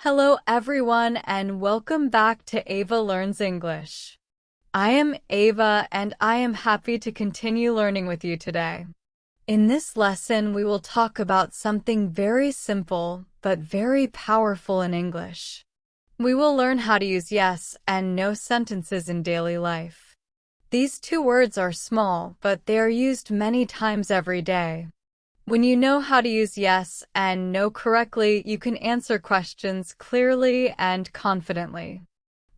Hello everyone and welcome back to Ava Learns English. I am Ava and I am happy to continue learning with you today. In this lesson, we will talk about something very simple but very powerful in English. We will learn how to use yes and no sentences in daily life. These two words are small, but they are used many times every day. When you know how to use yes and no correctly, you can answer questions clearly and confidently.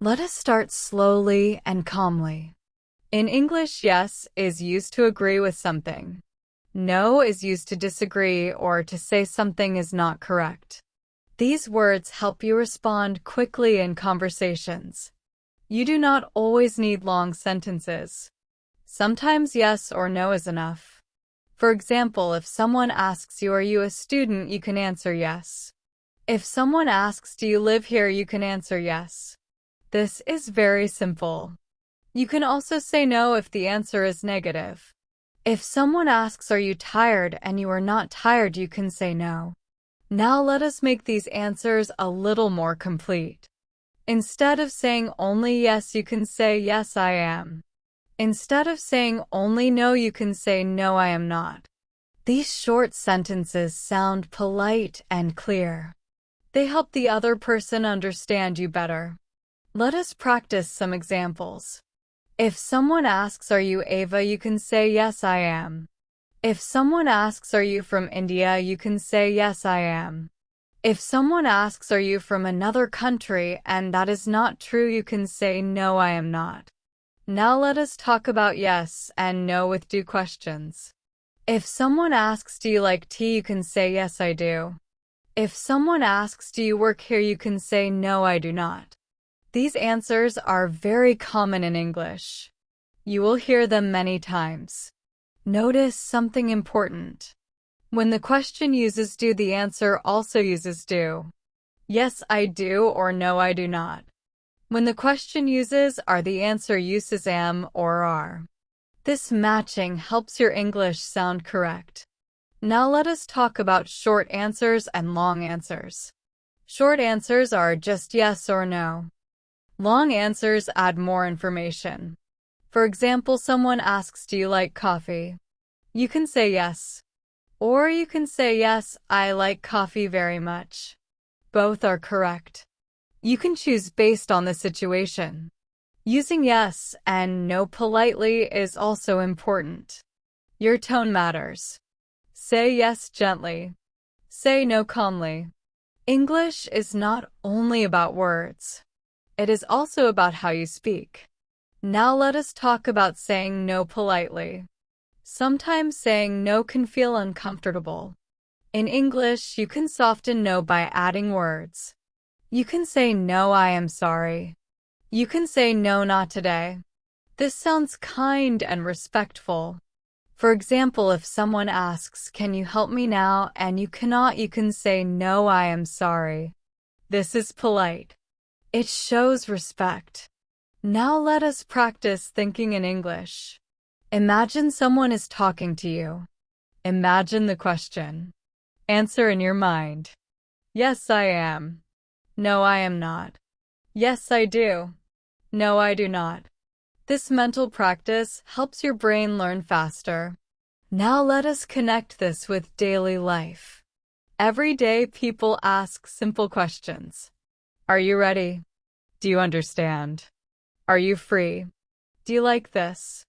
Let us start slowly and calmly. In English, yes is used to agree with something. No is used to disagree or to say something is not correct. These words help you respond quickly in conversations. You do not always need long sentences. Sometimes yes or no is enough. For example, if someone asks you, "Are you a student?" you can answer yes. If someone asks, "Do you live here?" you can answer yes. This is very simple. You can also say no if the answer is negative. If someone asks, "Are you tired?" and you are not tired, you can say no. Now let us make these answers a little more complete. Instead of saying only yes, you can say yes, I am. Instead of saying only no, you can say no, I am not. These short sentences sound polite and clear. They help the other person understand you better. Let us practice some examples. If someone asks, "Are you Ava?" you can say yes, I am. If someone asks, "Are you from India?" you can say yes, I am. If someone asks, "Are you from another country?" and that is not true, you can say no, I am not. Now let us talk about yes and no with do questions. If someone asks, "Do you like tea?" you can say yes, I do. If someone asks, "Do you work here?" you can say no, I do not. These answers are very common in English. You will hear them many times. Notice something important. When the question uses do, the answer also uses do. Yes, I do, or no, I do not. When the question uses are, the answer uses am or are. This matching helps your English sound correct. Now let us talk about short answers and long answers. Short answers are just yes or no. Long answers add more information. For example, someone asks, "Do you like coffee?" You can say yes. Or you can say yes, I like coffee very much. Both are correct. You can choose based on the situation. Using yes and no politely is also important. Your tone matters. Say yes gently. Say no calmly. English is not only about words. It is also about how you speak. Now let us talk about saying no politely. Sometimes saying no can feel uncomfortable. In English, you can soften no by adding words. You can say no, I am sorry. You can say no, not today. This sounds kind and respectful. For example, if someone asks, "Can you help me now?" and you cannot, you can say no, I am sorry. This is polite. It shows respect. Now let us practice thinking in English. Imagine someone is talking to you. Imagine the question. Answer in your mind. Yes, I am. No, I am not. Yes, I do. No, I do not. This mental practice helps your brain learn faster. Now let us connect this with daily life. Every day people ask simple questions. Are you ready? Do you understand? Are you free? Do you like this?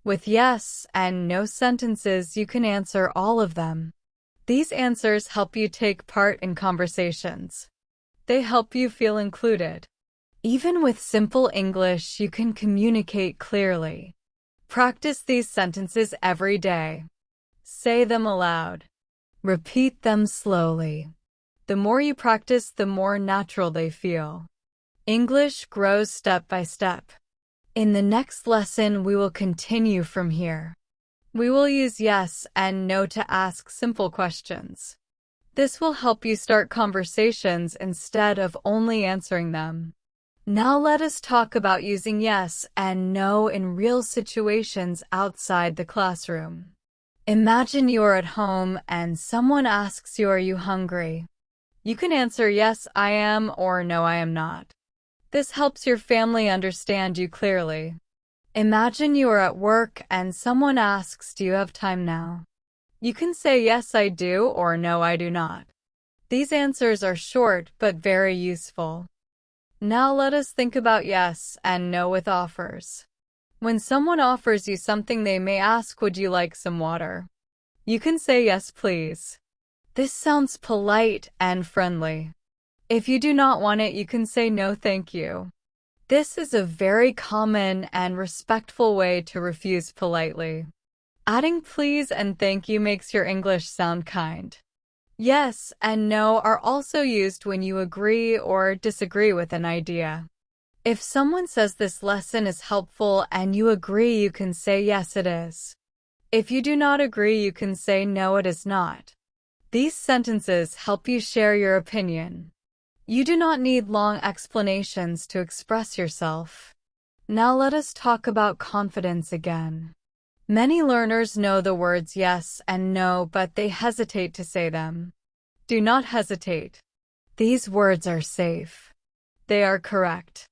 With yes and no sentences, you can answer all of them. These answers help you take part in conversations. They help you feel included. Even with simple English, you can communicate clearly. Practice these sentences every day. Say them aloud. Repeat them slowly. The more you practice, the more natural they feel. English grows step by step. In the next lesson, we will continue from here. We will use yes and no to ask simple questions. This will help you start conversations instead of only answering them. Now let us talk about using yes and no in real situations outside the classroom. Imagine you are at home and someone asks you, "Are you hungry?" You can answer yes, I am, or no, I am not. This helps your family understand you clearly. Imagine you are at work and someone asks, do you have time now? You can say yes, I do, or no, I do not. These answers are short but very useful. Now let us think about yes and no with offers. When someone offers you something, they may ask, would you like some water? You can say yes, please. This sounds polite and friendly. If you do not want it, you can say no, thank you. This is a very common and respectful way to refuse politely. Adding please and thank you makes your English sound kind. Yes and no are also used when you agree or disagree with an idea. If someone says this lesson is helpful and you agree, you can say yes, it is. If you do not agree, you can say no, it is not. These sentences help you share your opinion. You do not need long explanations to express yourself. Now let us talk about confidence again. Many learners know the words yes and no, but they hesitate to say them. Do not hesitate. These words are safe. They are correct.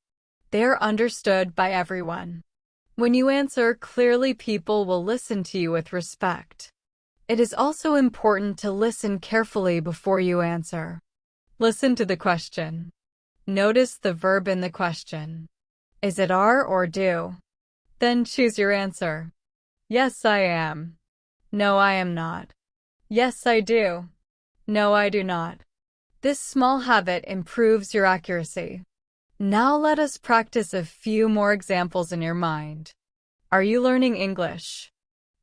They are understood by everyone. When you answer clearly, people will listen to you with respect. It is also important to listen carefully before you answer. Listen to the question. Notice the verb in the question. Is it are or do? Then choose your answer. Yes, I am. No, I am not. Yes, I do. No, I do not. This small habit improves your accuracy. Now let us practice a few more examples in your mind. Are you learning English?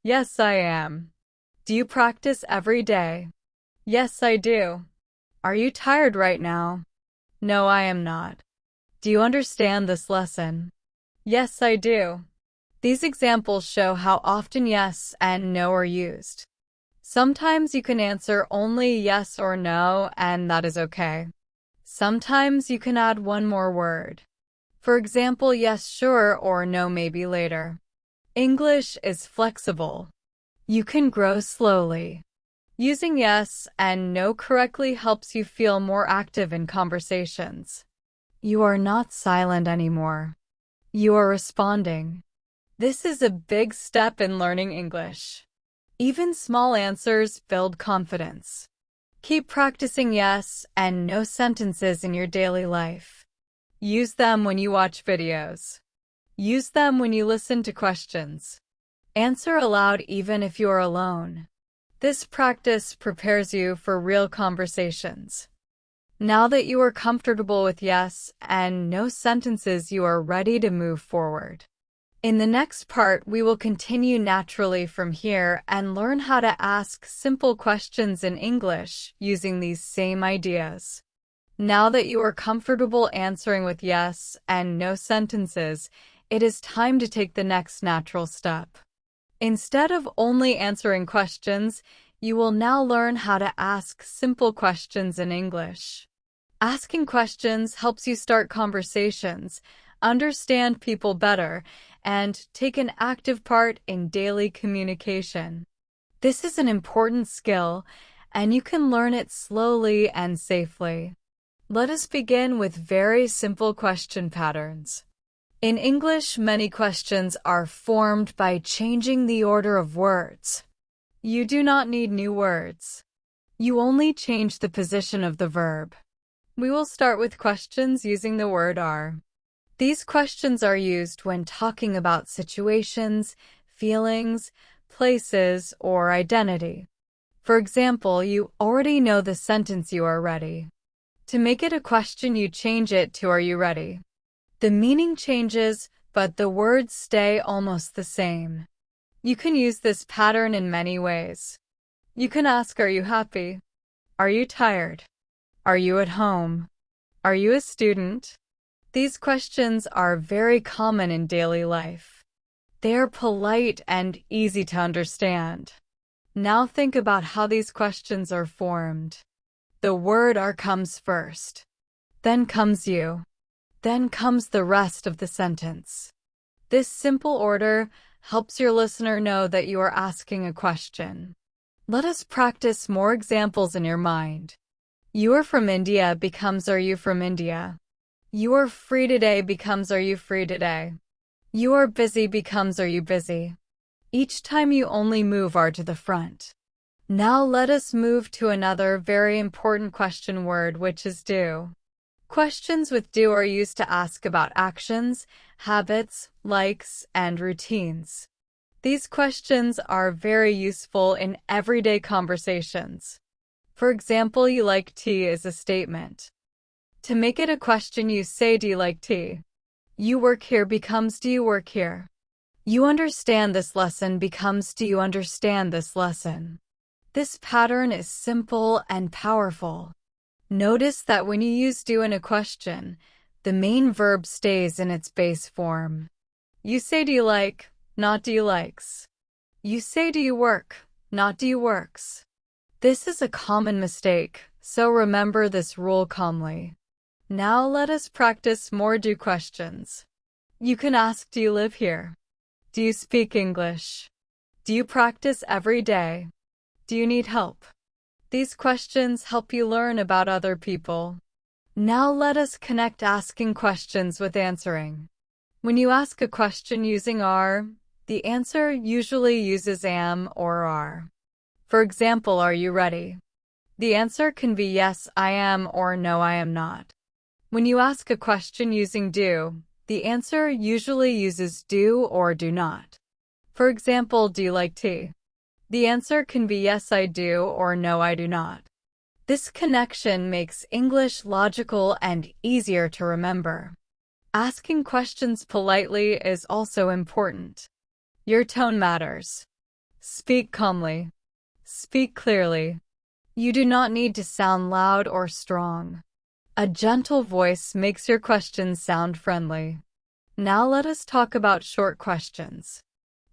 Yes, I am. Do you practice every day? Yes, I do. Are you tired right now? No, I am not. Do you understand this lesson? Yes, I do. These examples show how often yes and no are used. Sometimes you can answer only yes or no, and that is okay. Sometimes you can add one more word. For example, yes, sure, or no, maybe later. English is flexible. You can grow slowly. Using yes and no correctly helps you feel more active in conversations. You are not silent anymore. You are responding. This is a big step in learning English. Even small answers build confidence. Keep practicing yes and no sentences in your daily life. Use them when you watch videos. Use them when you listen to questions. Answer aloud even if you are alone. This practice prepares you for real conversations. Now that you are comfortable with yes and no sentences, you are ready to move forward. In the next part, we will continue naturally from here and learn how to ask simple questions in English using these same ideas. Now that you are comfortable answering with yes and no sentences, it is time to take the next natural step. Instead of only answering questions, you will now learn how to ask simple questions in English. Asking questions helps you start conversations, understand people better, and take an active part in daily communication. This is an important skill, and you can learn it slowly and safely. Let us begin with very simple question patterns. In English, many questions are formed by changing the order of words. You do not need new words. You only change the position of the verb. We will start with questions using the word are. These questions are used when talking about situations, feelings, places, or identity. For example, you already know the sentence "you are ready." To make it a question, you change it to "are you ready?" The meaning changes, but the words stay almost the same. You can use this pattern in many ways. You can ask, are you happy? Are you tired? Are you at home? Are you a student? These questions are very common in daily life. They are polite and easy to understand. Now think about how these questions are formed. The word are comes first. Then comes you. Then comes the rest of the sentence. This simple order helps your listener know that you are asking a question. Let us practice more examples in your mind. You are from India becomes are you from India? You are free today becomes are you free today? You are busy becomes are you busy? Each time you only move are to the front. Now let us move to another very important question word, which is do. Questions with do are used to ask about actions, habits, likes, and routines. These questions are very useful in everyday conversations. For example, you like tea is a statement. To make it a question, you say, do you like tea? You work here becomes, do you work here? You understand this lesson becomes, do you understand this lesson? This pattern is simple and powerful. Notice that when you use do in a question, the main verb stays in its base form. You say do you like, not do you likes. You say do you work, not do you works. This is a common mistake, so remember this rule calmly. Now let us practice more do questions. You can ask, do you live here? Do you speak English? Do you practice every day? Do you need help? These questions help you learn about other people. Now let us connect asking questions with answering. When you ask a question using are, the answer usually uses am or are. For example, are you ready? The answer can be yes, I am, or no, I am not. When you ask a question using do, the answer usually uses do or do not. For example, do you like tea? The answer can be yes, I do, or no, I do not. This connection makes English logical and easier to remember. Asking questions politely is also important. Your tone matters. Speak calmly. Speak clearly. You do not need to sound loud or strong. A gentle voice makes your questions sound friendly. Now let us talk about short questions.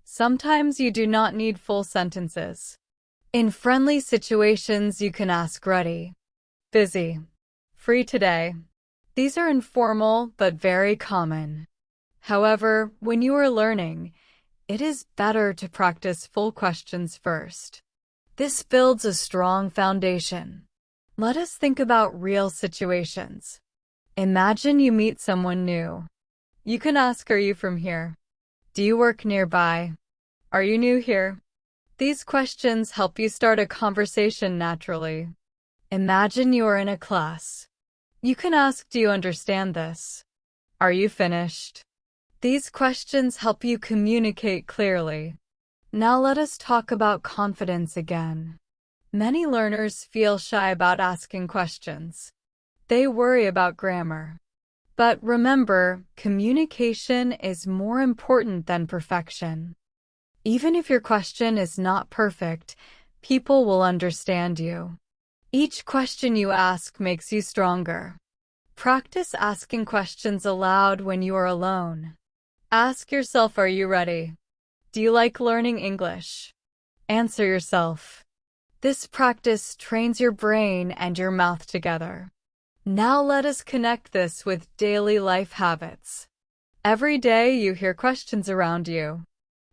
Sometimes you do not need full sentences. In friendly situations, you can ask ready, busy, free today. These are informal but very common. However, when you are learning, it is better to practice full questions first. This builds a strong foundation. Let us think about real situations. Imagine you meet someone new. You can ask, are you from here? Do you work nearby? Are you new here? These questions help you start a conversation naturally. Imagine you are in a class. You can ask, do you understand this? Are you finished? These questions help you communicate clearly. Now let us talk about confidence again. Many learners feel shy about asking questions. They worry about grammar. But remember, communication is more important than perfection. Even if your question is not perfect, people will understand you. Each question you ask makes you stronger. Practice asking questions aloud when you are alone. Ask yourself, are you ready? Do you like learning English? Answer yourself. This practice trains your brain and your mouth together. Now let us connect this with daily life habits. Every day you hear questions around you.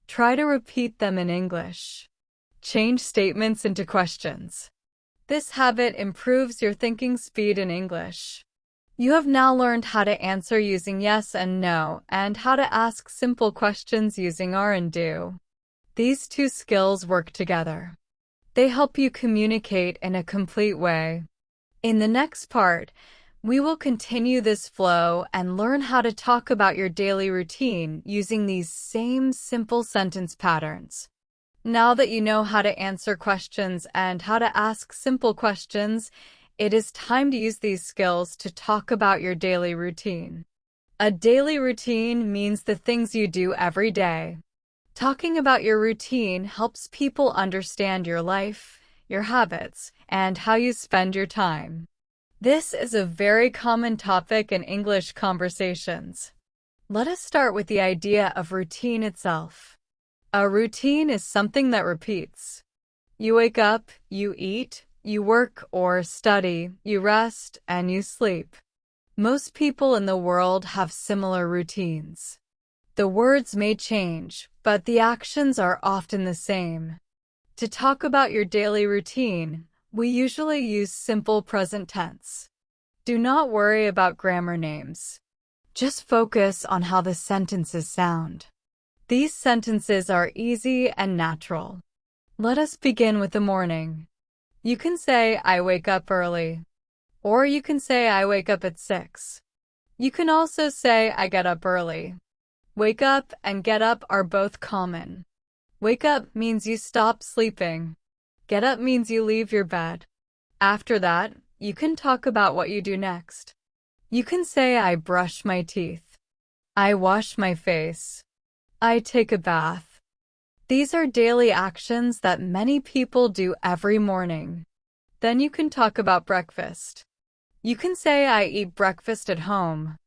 Try to repeat them in English. Change statements into questions. This habit improves your thinking speed in English. You have now learned how to answer using yes and no, and how to ask simple questions using are and do. These two skills work together. They help you communicate in a complete way. In the next part, we will continue this flow and learn how to talk about your daily routine using these same simple sentence patterns. Now that you know how to answer questions and how to ask simple questions, it is time to use these skills to talk about your daily routine. A daily routine means the things you do every day. Talking about your routine helps people understand your life, your habits, and how you spend your time. This is a very common topic in English conversations. Let us start with the idea of routine itself. A routine is something that repeats. You wake up, you eat, you work or study, you rest, and you sleep. Most people in the world have similar routines. The words may change, but the actions are often the same. To talk about your daily routine, We usually use simple present tense. Do not worry about grammar names. Just focus on how the sentences sound. These sentences are easy and natural. Let us begin with the morning. You can say, I wake up early. Or you can say, I wake up at 6. You can also say, I get up early. Wake up and get up are both common. Wake up means you stop sleeping. Get up means you leave your bed. After that, you can talk about what you do next. You can say, I brush my teeth. I wash my face. I take a bath. These are daily actions that many people do every morning. Then you can talk about breakfast. You can say, I eat breakfast at home.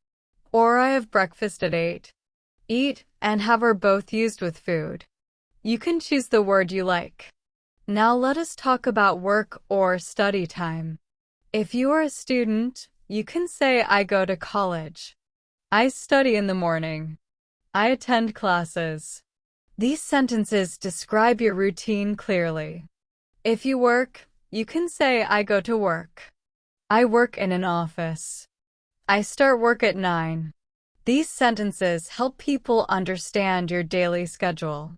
Or I have breakfast at 8. Eat and have are both used with food. You can choose the word you like. Now let us talk about work or study time. If you are a student, you can say, I go to college. I study in the morning. I attend classes. These sentences describe your routine clearly. If you work, you can say, I go to work. I work in an office. I start work at 9. These sentences help people understand your daily schedule.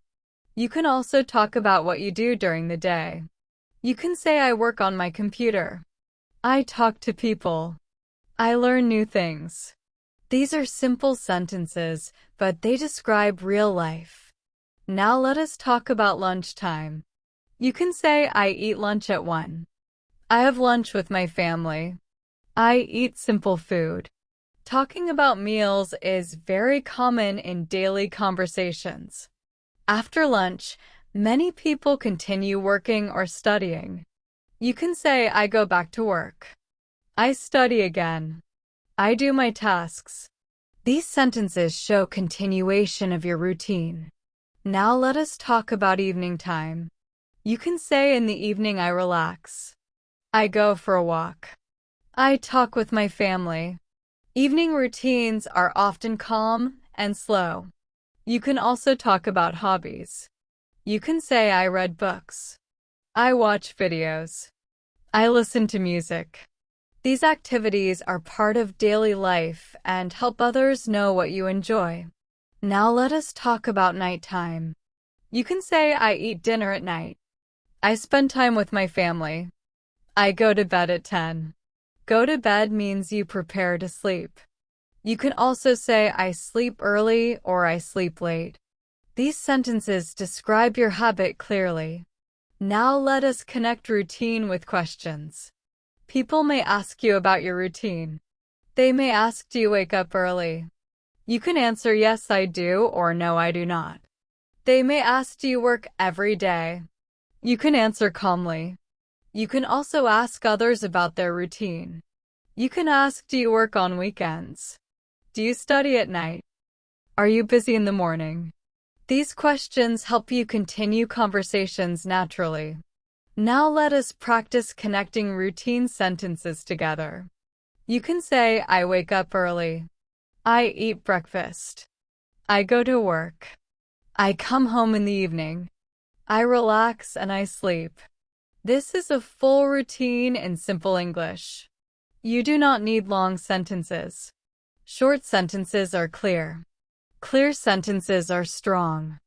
You can also talk about what you do during the day. You can say, I work on my computer. I talk to people. I learn new things. These are simple sentences, but they describe real life. Now let us talk about lunchtime. You can say, I eat lunch at 1. I have lunch with my family. I eat simple food. Talking about meals is very common in daily conversations. After lunch, many people continue working or studying. You can say, I go back to work. I study again. I do my tasks. These sentences show continuation of your routine. Now let us talk about evening time. You can say, in the evening I relax. I go for a walk. I talk with my family. Evening routines are often calm and slow. You can also talk about hobbies. You can say, I read books. I watch videos. I listen to music. These activities are part of daily life and help others know what you enjoy. Now let us talk about nighttime. You can say, I eat dinner at night. I spend time with my family. I go to bed at 10. Go to bed means you prepare to sleep. You can also say, I sleep early or I sleep late. These sentences describe your habit clearly. Now let us connect routine with questions. People may ask you about your routine. They may ask, do you wake up early? You can answer, yes, I do, or no, I do not. They may ask, do you work every day? You can answer calmly. You can also ask others about their routine. You can ask, do you work on weekends? Do you study at night? Are you busy in the morning? These questions help you continue conversations naturally. Now let us practice connecting routine sentences together. You can say, I wake up early. I eat breakfast. I go to work. I come home in the evening. I relax and I sleep. This is a full routine in simple English. You do not need long sentences. Short sentences are clear. Clear sentences are strong.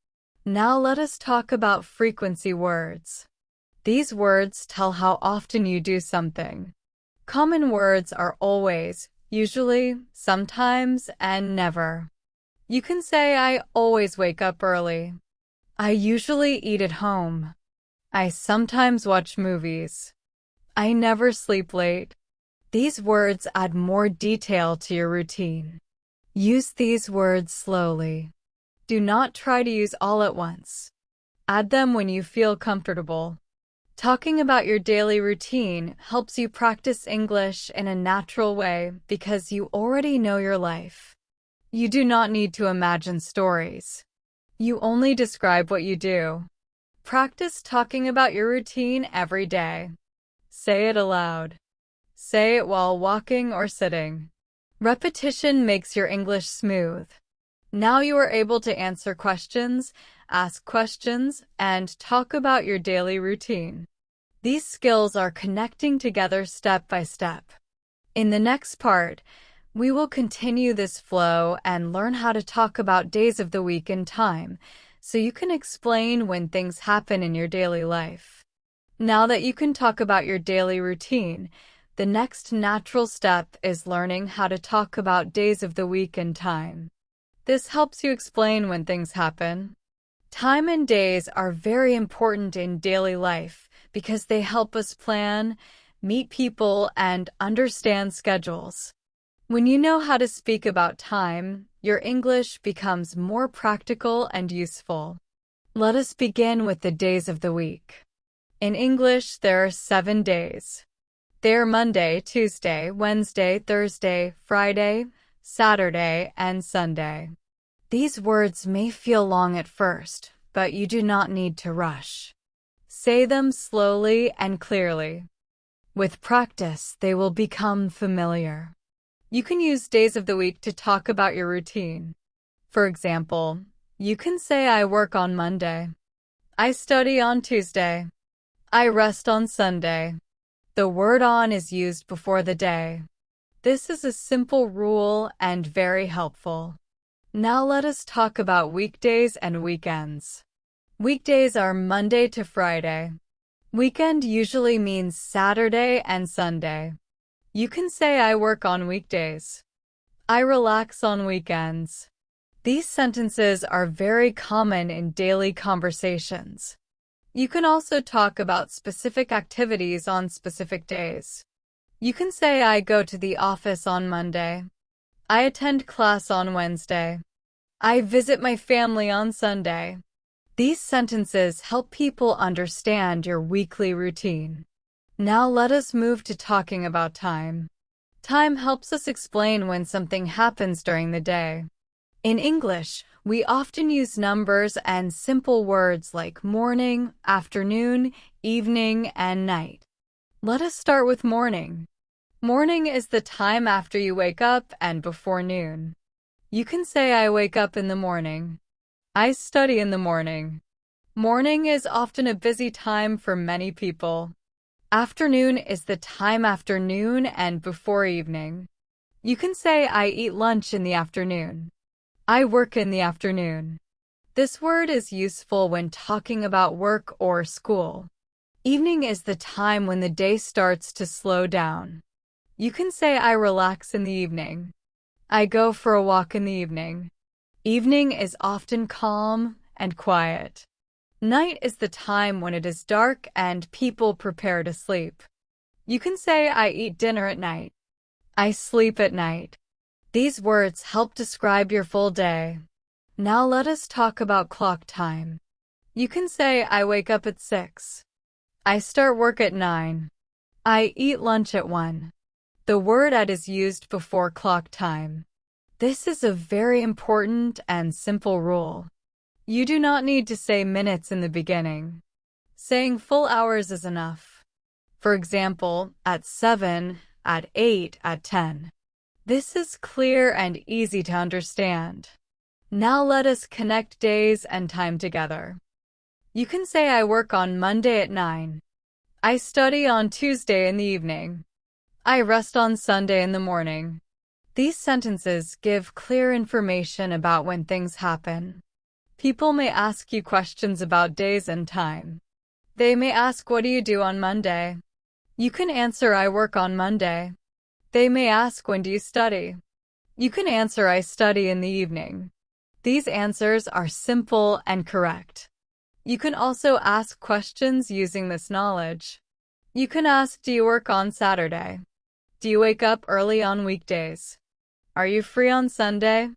Now let us talk about frequency words. These words tell how often you do something. Common words are always, usually, sometimes, and never. You can say, I always wake up early. I usually eat at home. I sometimes watch movies. I never sleep late. These words add more detail to your routine. Use these words slowly. Do not try to use all at once. Add them when you feel comfortable. Talking about your daily routine helps you practice English in a natural way because you already know your life. You do not need to imagine stories. You only describe what you do. Practice talking about your routine every day. Say it aloud. Say it while walking or sitting. Repetition makes your English smooth. Now you are able to answer questions, ask questions, and talk about your daily routine. These skills are connecting together step by step. In the next part, we will continue this flow and learn how to talk about days of the week and time, so you can explain when things happen in your daily life. Now that you can talk about your daily routine, the next natural step is learning how to talk about days of the week and time. This helps you explain when things happen. Time and days are very important in daily life because they help us plan, meet people, and understand schedules. When you know how to speak about time, your English becomes more practical and useful. Let us begin with the days of the week. In English, there are 7 days. They are Monday, Tuesday, Wednesday, Thursday, Friday, Saturday, and Sunday. These words may feel long at first, but you do not need to rush. Say them slowly and clearly. With practice, they will become familiar. You can use days of the week to talk about your routine. For example, you can say I work on Monday. I study on Tuesday. I rest on Sunday. The word on is used before the day. This is a simple rule and very helpful. Now let us talk about weekdays and weekends. Weekdays are Monday to Friday. Weekend usually means Saturday and Sunday. You can say I work on weekdays. I relax on weekends. These sentences are very common in daily conversations. You can also talk about specific activities on specific days. You can say I go to the office on Monday. I attend class on Wednesday. I visit my family on Sunday. These sentences help people understand your weekly routine. Now let us move to talking about time. Time helps us explain when something happens during the day. In English, we often use numbers and simple words like morning, afternoon, evening, and night. Let us start with morning. Morning is the time after you wake up and before noon. You can say I wake up in the morning. I study in the morning. Morning is often a busy time for many people. Afternoon is the time after noon and before evening. You can say I eat lunch in the afternoon. I work in the afternoon. This word is useful when talking about work or school. Evening is the time when the day starts to slow down. You can say I relax in the evening. I go for a walk in the evening. Evening is often calm and quiet. Night is the time when it is dark and people prepare to sleep. You can say I eat dinner at night. I sleep at night. These words help describe your full day. Now let us talk about clock time. You can say I wake up at 6. I start work at 9. I eat lunch at 1. The word at is used before clock time. This is a very important and simple rule. You do not need to say minutes in the beginning. Saying full hours is enough. For example, at 7, at 8, at 10. This is clear and easy to understand. Now let us connect days and time together. You can say I work on Monday at 9. I study on Tuesday in the evening. I rest on Sunday in the morning. These sentences give clear information about when things happen. People may ask you questions about days and time. They may ask, what do you do on Monday? You can answer, I work on Monday. They may ask, when do you study? You can answer, I study in the evening. These answers are simple and correct. You can also ask questions using this knowledge. You can ask, do you work on Saturday? Do you wake up early on weekdays? Are you free on Sunday?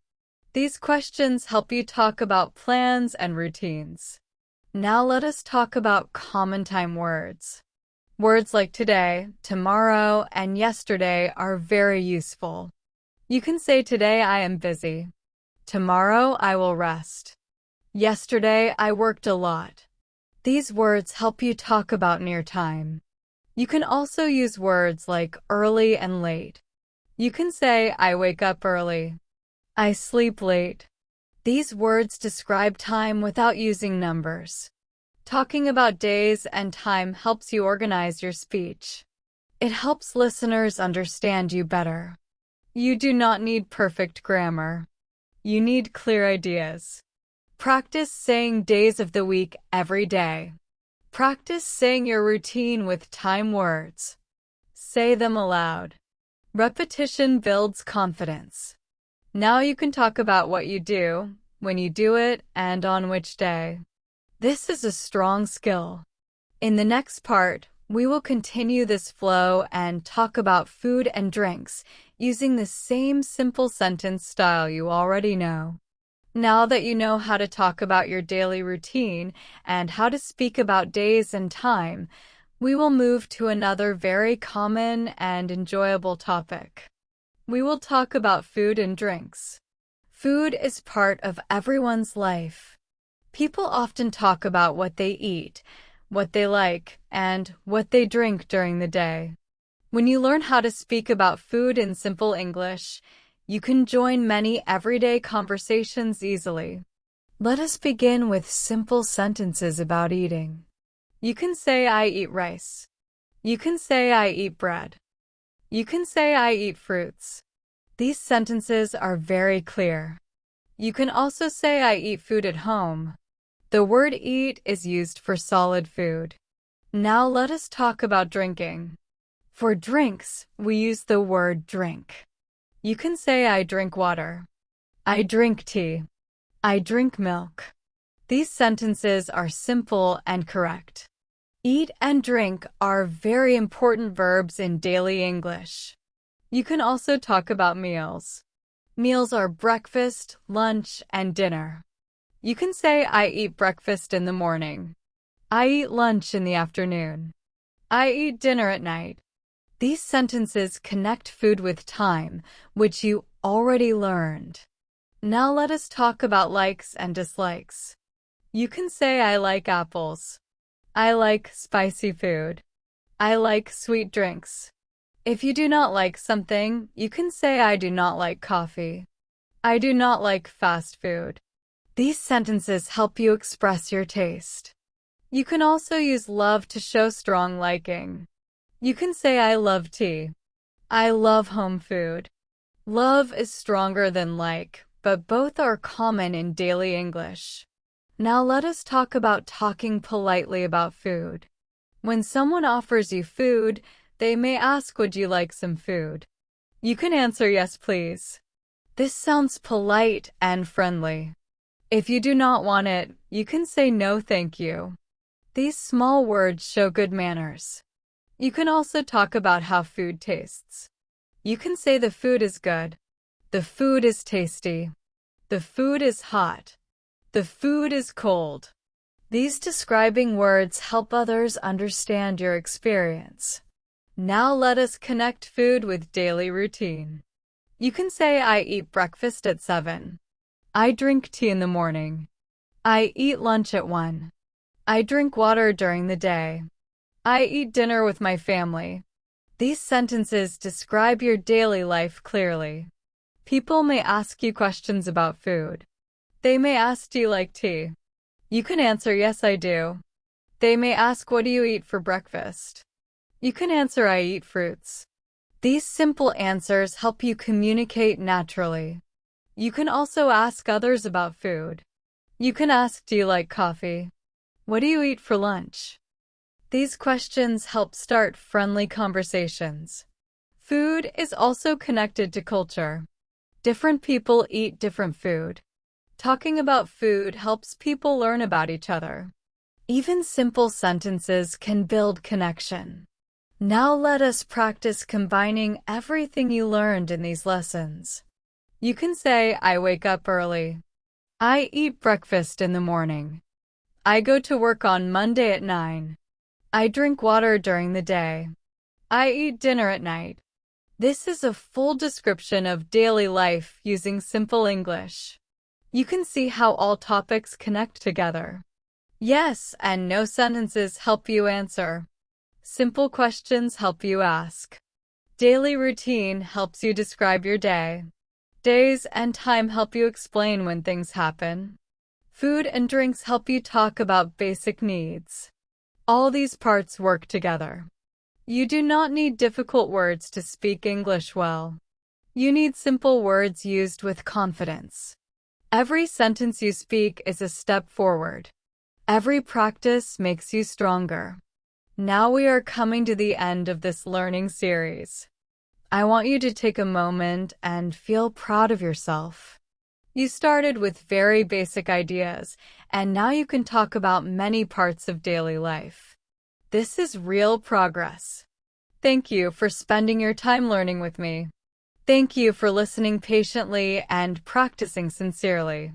These questions help you talk about plans and routines. Now let us talk about common time words. Words like today, tomorrow, and yesterday are very useful. You can say today I am busy. Tomorrow I will rest. Yesterday I worked a lot. These words help you talk about near time. You can also use words like early and late. You can say I wake up early. I sleep late. These words describe time without using numbers. Talking about days and time helps you organize your speech. It helps listeners understand you better. You do not need perfect grammar. You need clear ideas. Practice saying days of the week every day. Practice saying your routine with time words. Say them aloud. Repetition builds confidence. Now you can talk about what you do, when you do it, and on which day. This is a strong skill. In the next part, we will continue this flow and talk about food and drinks using the same simple sentence style you already know. Now that you know how to talk about your daily routine and how to speak about days and time, we will move to another very common and enjoyable topic. We will talk about food and drinks. Food is part of everyone's life. People often talk about what they eat, what they like, and what they drink during the day. When you learn how to speak about food in simple English, you can join many everyday conversations easily. Let us begin with simple sentences about eating. You can say, I eat rice. You can say, I eat bread. You can say, I eat fruits. These sentences are very clear. You can also say, I eat food at home. The word eat is used for solid food. Now let us talk about drinking. For drinks, we use the word drink. You can say, I drink water. I drink tea. I drink milk. These sentences are simple and correct. Eat and drink are very important verbs in daily English. You can also talk about meals. Meals are breakfast, lunch, and dinner. You can say, I eat breakfast in the morning. I eat lunch in the afternoon. I eat dinner at night. These sentences connect food with time, which you already learned. Now let us talk about likes and dislikes. You can say, I like apples. I like spicy food. I like sweet drinks. If you do not like something, you can say, I do not like coffee. I do not like fast food. These sentences help you express your taste. You can also use love to show strong liking. You can say, I love tea. I love home food. Love is stronger than like, but both are common in daily English. Now let us talk about talking politely about food. When someone offers you food, they may ask, would you like some food? You can answer, yes, please. This sounds polite and friendly. If you do not want it, you can say, no, thank you. These small words show good manners. You can also talk about how food tastes. You can say, the food is good. The food is tasty. The food is hot. The food is cold. These describing words help others understand your experience. Now let us connect food with daily routine. You can say, I eat breakfast at 7. I drink tea in the morning. I eat lunch at 1. I drink water during the day. I eat dinner with my family. These sentences describe your daily life clearly. People may ask you questions about food. They may ask, do you like tea? You can answer, yes, I do. They may ask, what do you eat for breakfast? You can answer, I eat fruits. These simple answers help you communicate naturally. You can also ask others about food. You can ask, do you like coffee? What do you eat for lunch? These questions help start friendly conversations. Food is also connected to culture. Different people eat different food. Talking about food helps people learn about each other. Even simple sentences can build connection. Now let us practice combining everything you learned in these lessons. You can say, I wake up early. I eat breakfast in the morning. I go to work on Monday at 9. I drink water during the day. I eat dinner at night. This is a full description of daily life using simple English. You can see how all topics connect together. Yes and no sentences help you answer. Simple questions help you ask. Daily routine helps you describe your day. Days and time help you explain when things happen. Food and drinks help you talk about basic needs. All these parts work together. You do not need difficult words to speak English well. You need simple words used with confidence. Every sentence you speak is a step forward. Every practice makes you stronger. Now we are coming to the end of this learning series. I want you to take a moment and feel proud of yourself. You started with very basic ideas, and now you can talk about many parts of daily life. This is real progress. Thank you for spending your time learning with me. Thank you for listening patiently and practicing sincerely.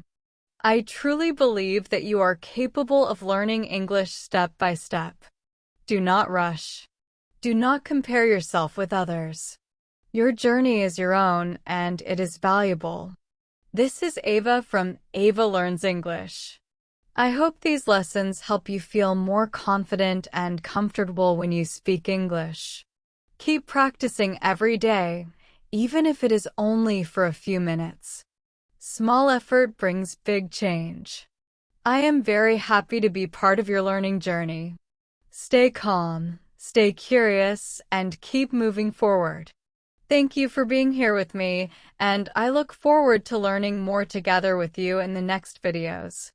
I truly believe that you are capable of learning English step by step. Do not rush. Do not compare yourself with others. Your journey is your own, and it is valuable. This is Ava from Ava Learns English. I hope these lessons help you feel more confident and comfortable when you speak English. Keep practicing every day, even if it is only for a few minutes. Small effort brings big change. I am very happy to be part of your learning journey. Stay calm, stay curious, and keep moving forward. Thank you for being here with me, and I look forward to learning more together with you in the next videos.